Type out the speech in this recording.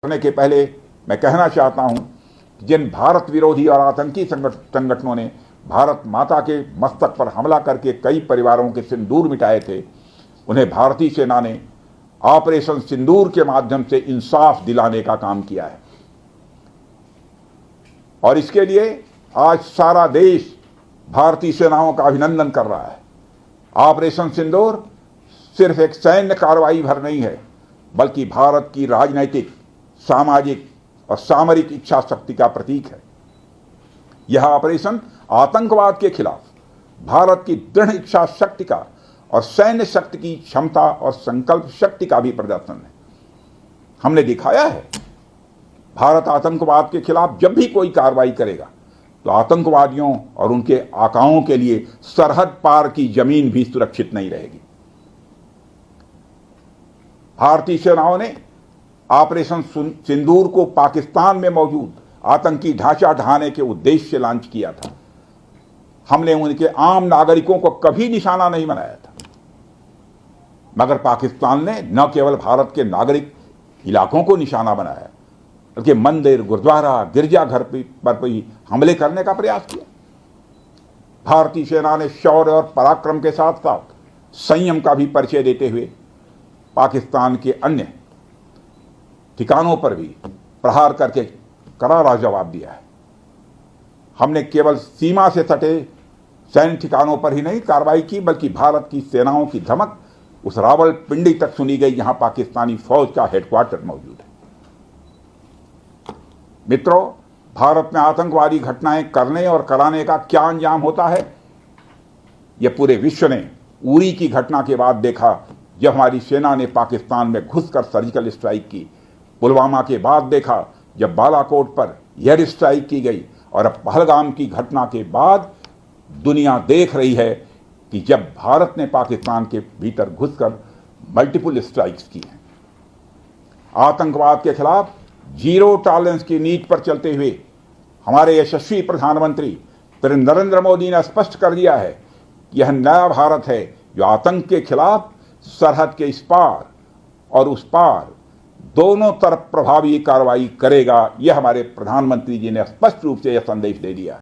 करने के पहले मैं कहना चाहता हूं कि जिन भारत विरोधी और आतंकी संगठनों ने भारत माता के मस्तक पर हमला करके कई परिवारों के सिंदूर मिटाए थे, उन्हें भारतीय सेना ने ऑपरेशन सिंदूर के माध्यम से इंसाफ दिलाने का काम किया है। और इसके लिए आज सारा देश भारतीय सेनाओं का अभिनंदन कर रहा है। ऑपरेशन सिंदूर सिर्फ एक सैन्य कार्रवाई भर नहीं है, बल्कि भारत की राजनैतिक, सामाजिक और सामरिक इच्छा शक्ति का प्रतीक है। यह ऑपरेशन आतंकवाद के खिलाफ भारत की दृढ़ इच्छा शक्ति का और सैन्य शक्ति की क्षमता और संकल्प शक्ति का भी प्रदर्शन है। हमने दिखाया है, भारत आतंकवाद के खिलाफ जब भी कोई कार्रवाई करेगा तो आतंकवादियों और उनके आकाओं के लिए सरहद पार की जमीन भी सुरक्षित नहीं रहेगी। भारतीय सेनाओं ने ऑपरेशन सिंदूर को पाकिस्तान में मौजूद आतंकी ढांचा ढहाने के उद्देश्य से लॉन्च किया था। हमने उनके आम नागरिकों को कभी निशाना नहीं बनाया था, मगर पाकिस्तान ने न केवल भारत के नागरिक इलाकों को निशाना बनाया, बल्कि मंदिर, गुरुद्वारा, गिरजाघर पर भी हमले करने का प्रयास किया। भारतीय सेना ने शौर्य और पराक्रम के साथ साथ संयम का भी परिचय देते हुए पाकिस्तान के अन्य ठिकानों पर भी प्रहार करके करारा जवाब दिया है। हमने केवल सीमा से सटे सैन्य ठिकानों पर ही नहीं कार्रवाई की, बल्कि भारत की सेनाओं की धमक उस रावलपिंडी तक सुनी गई जहां पाकिस्तानी फौज का हेडक्वार्टर मौजूद है। मित्रों, भारत में आतंकवादी घटनाएं करने और कराने का क्या अंजाम होता है, यह पूरे विश्व ने उरी की घटना के बाद देखा, जब हमारी सेना ने पाकिस्तान में घुसकर सर्जिकल स्ट्राइक की। पुलवामा के बाद देखा, जब बालाकोट पर एयर स्ट्राइक की गई। और अब पहलगाम की घटना के बाद दुनिया देख रही है कि जब भारत ने पाकिस्तान के भीतर घुसकर मल्टीपल स्ट्राइक्स की हैं। आतंकवाद के खिलाफ जीरो टॉलरेंस की नीति पर चलते हुए हमारे यशस्वी प्रधानमंत्री नरेंद्र मोदी ने स्पष्ट कर दिया है कि यह नया भारत है जो आतंक के खिलाफ सरहद के इस पार और उस पार दोनों तरफ प्रभावी कार्रवाई करेगा। यह हमारे प्रधानमंत्री जी ने स्पष्ट रूप से यह संदेश दे दिया।